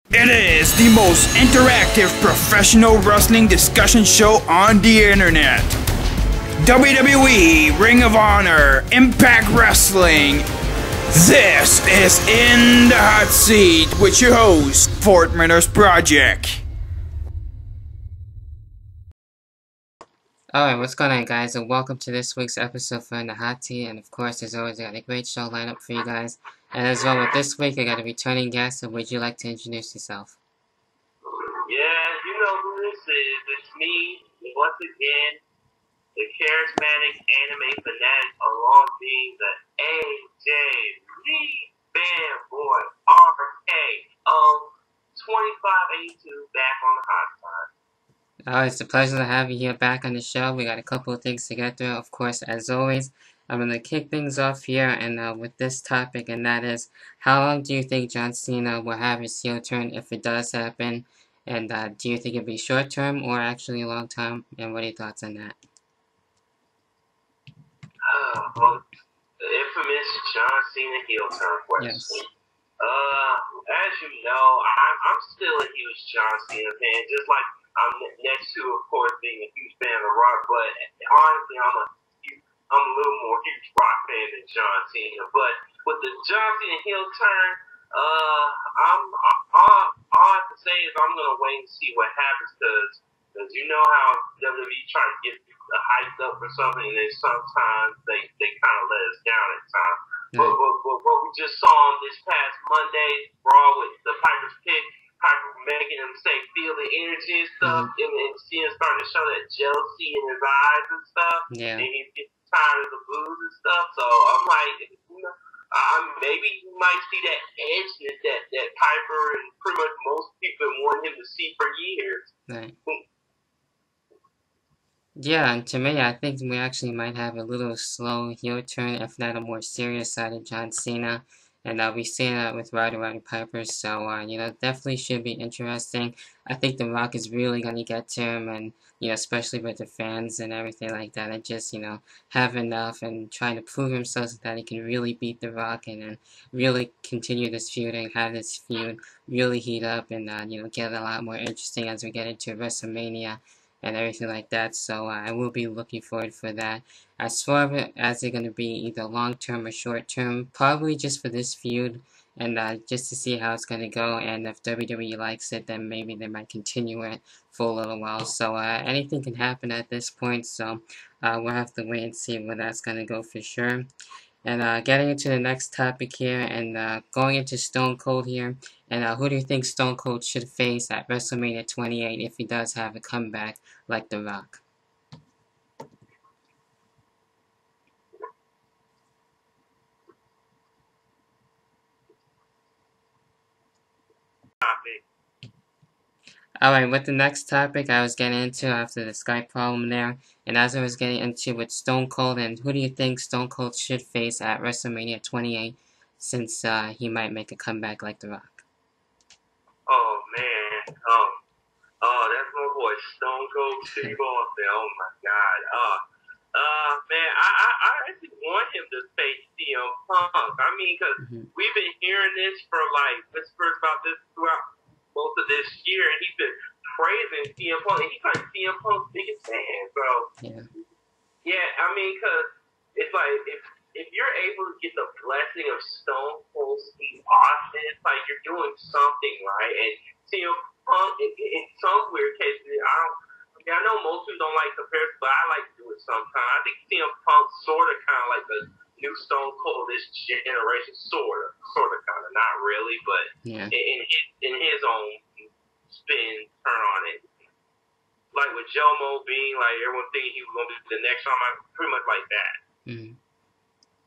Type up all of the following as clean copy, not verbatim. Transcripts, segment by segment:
It is the most interactive professional wrestling discussion show on the internet. WWE, Ring of Honor, Impact Wrestling. This is In the Hot Seat with your host, Fort Minners Project. Alright, what's going on, guys, and welcome to this week's episode for In the Hot Seat. And of course, as always, I got a great show lineup for you guys. And as well, with this week, I got a returning guest. So would you like to introduce yourself? Yeah, you know who this is. It's me, once again, the charismatic anime fanatic, along being the AJ Lee fanboy RK of 2582 back on the hot side. It's a pleasure to have you here back on the show. We got a couple of things to get through. Of course, as always, I'm going to kick things off here and with this topic, and that is, how long do you think John Cena will have his heel turn if it does happen? And do you think it'll be short term or actually a long time? And what are your thoughts on that? Well, the infamous John Cena heel turn question. Yes. As you know, I'm still a huge John Cena fan, just like I'm next to, of course, being a huge fan of Rock, but honestly, I'm a little more huge Rock fan than John Cena. But with the John Cena heel turn, all I have to say is I'm gonna wait and see what happens, because you know how WWE try to get hyped up for something, and then sometimes they kind of let us down at times. But what we just saw on this past Monday, Raw with the Piper's Pit, Piper making him say feel the energy and stuff, and seeing starting to show that jealousy in his eyes and stuff, and he's getting tired of the booze and stuff. So I'm like, you know, maybe you might see that edge that Piper and pretty much most people want him to see for years. Right. Yeah, and to me, I think we actually might have a little slow heel turn, if not a more serious side of John Cena. And we've seen that with Roddy Piper, so, you know, definitely should be interesting. I think The Rock is really going to get to him, and, you know, especially with the fans and everything like that. And just, you know, have enough and trying to prove himself so that he can really beat The Rock and really continue this feud and have this feud really heat up and, you know, get a lot more interesting as we get into WrestleMania and everything like that. So I will be looking forward for that. As far as it's going to be either long term or short term, probably just for this feud and just to see how it's going to go. And if WWE likes it, then maybe they might continue it for a little while. So anything can happen at this point. So we'll have to wait and see where that's going to go for sure. And getting into the next topic here and going into Stone Cold here. And who do you think Stone Cold should face at WrestleMania 28 if he does have a comeback like The Rock? Alright, with the next topic I was getting into after the Skype problem there, and as I was getting into with Stone Cold, and who do you think Stone Cold should face at WrestleMania 28 since he might make a comeback like The Rock? Oh man, that's my boy Stone Cold Steve Austin. Oh my God, man, I actually want him to face CM Punk. I mean, because we've been hearing this for like whispers about this throughout most of this year, and he's been praising CM Punk, and he's like CM Punk's biggest fan. So yeah, I mean, because it's like if you're able to get the blessing of Stone Cold Steve Austin, it's like you're doing something right. And CM Punk, in some weird cases, I know most people don't like comparisons, but I like to do it sometimes. I think CM Punk sort of kind of like the new Stone Cold this generation, sort of, kind of, not really, but in his own spin, turn on it. Like with Jomo being like everyone thinking he was gonna be the next one, pretty much like that.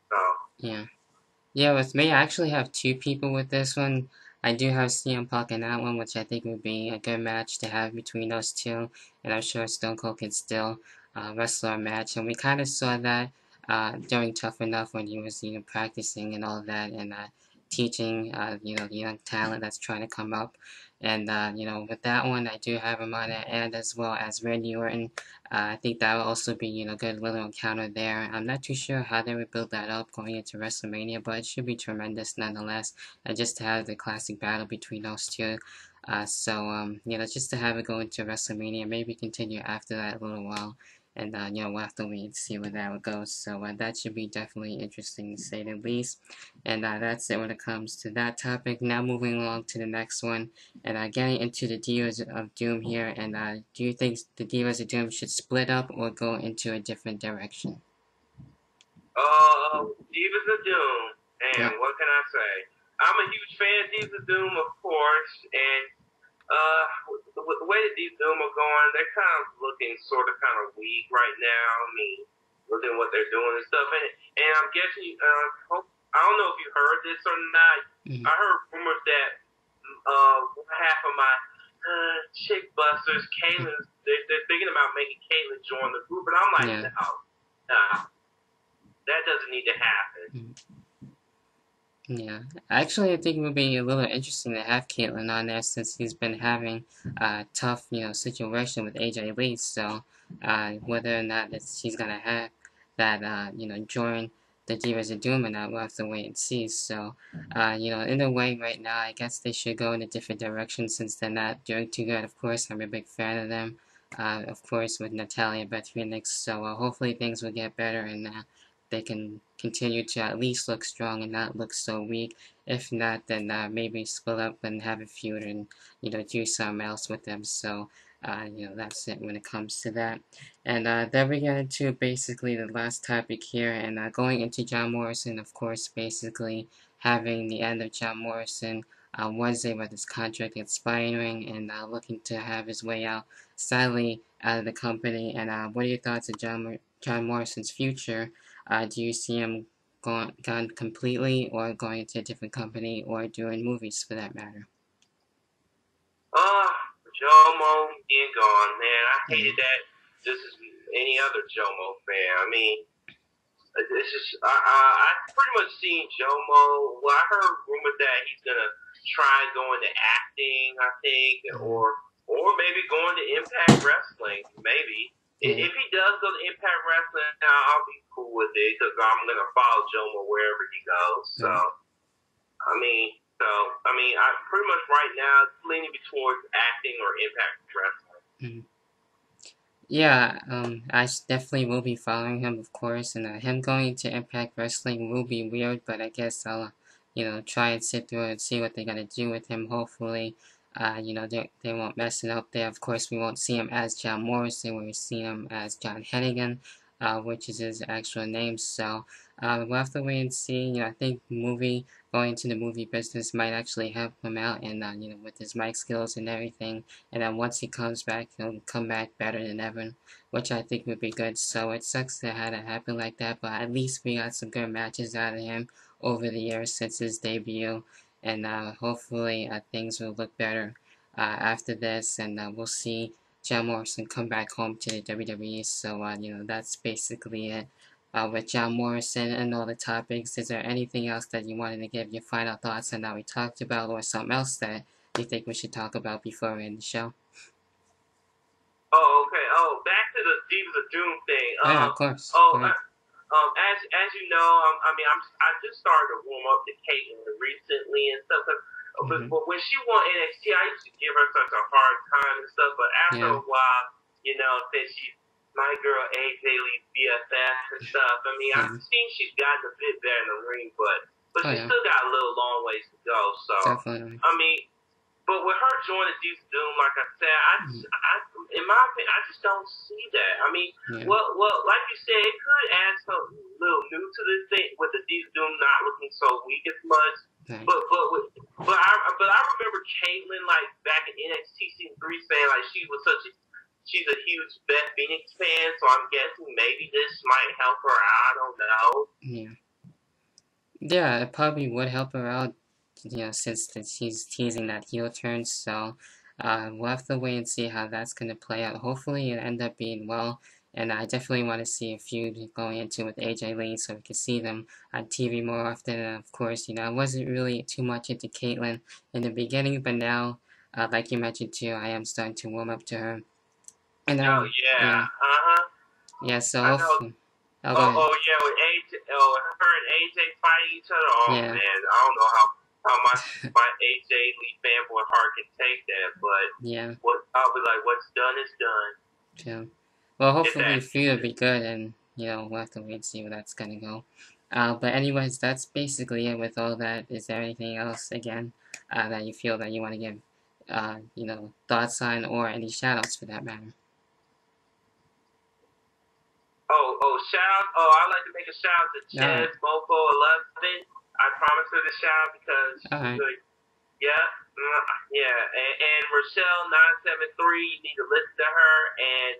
So yeah. With me, I actually have two people with this one. I do have CM Punk in that one, which I think would be a good match to have between those two, and I'm sure Stone Cold can still wrestle a match, and we kind of saw that during Tough Enough when he was, you know, practicing and all that, and teaching, you know, the young talent that's trying to come up. And, you know, with that one, I do have him on it, and as well as Randy Orton. I think that will also be, you know, good little encounter there. I'm not too sure how they would build that up going into WrestleMania, but it should be tremendous nonetheless. And just to have the classic battle between those two. You know, just to have it go into WrestleMania, maybe continue after that a little while. And, you know, we'll have to wait and see where that would go. So that should be definitely interesting to say the least. And that's it when it comes to that topic. Now moving along to the next one. And getting into the Divas of Doom here. And do you think the Divas of Doom should split up or go into a different direction? Divas of Doom. And what can I say? I'm a huge fan of Divas of Doom, of course. And with the way that these Doom are going, they're kind of looking kind of weak right now. I mean, looking at what they're doing and stuff. And I'm guessing, I don't know if you heard this or not. Mm-hmm. I heard rumors that half of my chick busters, Caitlyn, they're thinking about making Caitlyn join the group. And I'm like, no, that doesn't need to happen. Mm-hmm. Yeah, actually, I think it would be a little interesting to have Caitlyn on there since he's been having a tough, you know, situation with AJ Lee. So, whether or not she's gonna have that, you know, join the Divas of Doom or not, we'll have to wait and see. So, you know, in a way, right now, I guess they should go in a different direction since they're not doing too good. Of course, I'm a big fan of them. Of course, with Natalya and Beth Phoenix. So, hopefully things will get better and they can continue to at least look strong and not look so weak. If not, then maybe split up and have a feud and, you know, do something else with them. So, you know, that's it when it comes to that. And then we get into basically the last topic here, and going into John Morrison, of course, basically having the end of John Morrison Wednesday with his contract expiring and looking to have his way out, sadly, out of the company. And what are your thoughts of John Morrison's future? Do you see him gone completely, or going to a different company, or doing movies for that matter? Jomo being gone, man. I hated that. This is any other Jomo fan. I mean, this is I pretty much seen Jomo. Well, I heard rumors that he's gonna try going to acting, I think, or maybe going to Impact Wrestling, maybe. If he does go to Impact Wrestling, I'll be cool with it because I'm gonna follow Jomo wherever he goes. So, I mean, I pretty much right now leaning towards acting or Impact Wrestling. Yeah, I definitely will be following him, of course, and him going to Impact Wrestling will be weird, but I guess I'll, you know, try and sit through it and see what they're gonna do with him. Hopefully, you know, they won't mess it up there. Of course, we won't see him as John Morrison. We'll see him as John Hennigan, which is his actual name. So we'll have to wait and see. You know, I think going into the movie business might actually help him out, and you know, with his mic skills and everything. And then once he comes back, he'll come back better than ever, which I think would be good. So it sucks to have it happen like that, but at least we got some good matches out of him over the years since his debut. And hopefully things will look better after this, and we'll see John Morrison come back home to the WWE. So you know, that's basically it with John Morrison and all the topics. Is there anything else that you wanted to give your final thoughts on that we talked about, or something else that you think we should talk about before we end the show? Oh, okay. Oh, back to the Divas of Doom thing. Yeah, of course. As you know, I just started to warm up to Caitlyn recently and stuff. But when she won NXT, I used to give her such a hard time and stuff. But after a while, you know, since she's my girl AJ Lee's BFF and stuff, I mean, I've seen she's gotten a bit better in the ring, but she's still got a little long ways to go. So, definitely. I mean, but with her joining Divas of Doom, like I said, in my opinion, I just don't see that. I mean, well, like you said, it could add something a little new to this thing with the Divas of Doom not looking so weak as much. Right. But I remember Caitlyn, like back in NXT season 3, saying like she's a huge Beth Phoenix fan, so I'm guessing maybe this might help her out. I don't know. Yeah, it probably would help her out, you know, since she's teasing that heel turn. So we'll have to wait and see how that's going to play out. Hopefully it end up being well, and I definitely want to see a feud going into with AJ Lee so we can see them on TV more often. And of course, you know, I wasn't really too much into Caitlyn in the beginning, but now, like you mentioned too, I am starting to warm up to her. And yeah. So hopefully. With AJ, her and AJ fighting each other. Oh man, I don't know how. My AJ Lee fanboy heart can take that, but Yeah. I'll be like, what's done is done. Yeah. Well, hopefully the feud will be good, and we'll have to wait and see where that's gonna go. But anyways, that's basically it with all that. Is there anything else again that you feel that you want to give, thoughts on, or any shoutouts for that matter? Shout! I'd like to make a shout out to Chess Mofo 11. I promise her the shout because she's good. Yeah. And Rochelle 973. You need to listen to her, and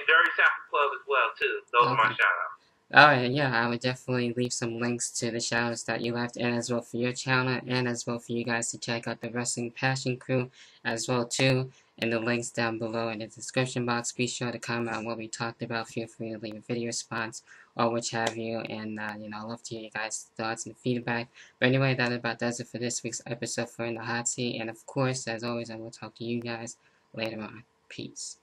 Dirty South Club as well too. Those are my shout outs. Alright, yeah, I would definitely leave some links to the shoutouts that you left, and as well for your channel, and as well for you guys to check out the Wrestling Passion Crew as well too, and the links down below in the description box. Be sure to comment on what we talked about. Feel free to leave a video response or which have you, and I'd love to hear you guys' thoughts and feedback. But anyway, that about does it for this week's episode for In the Hot Seat, and of course, as always, I will talk to you guys later on. Peace.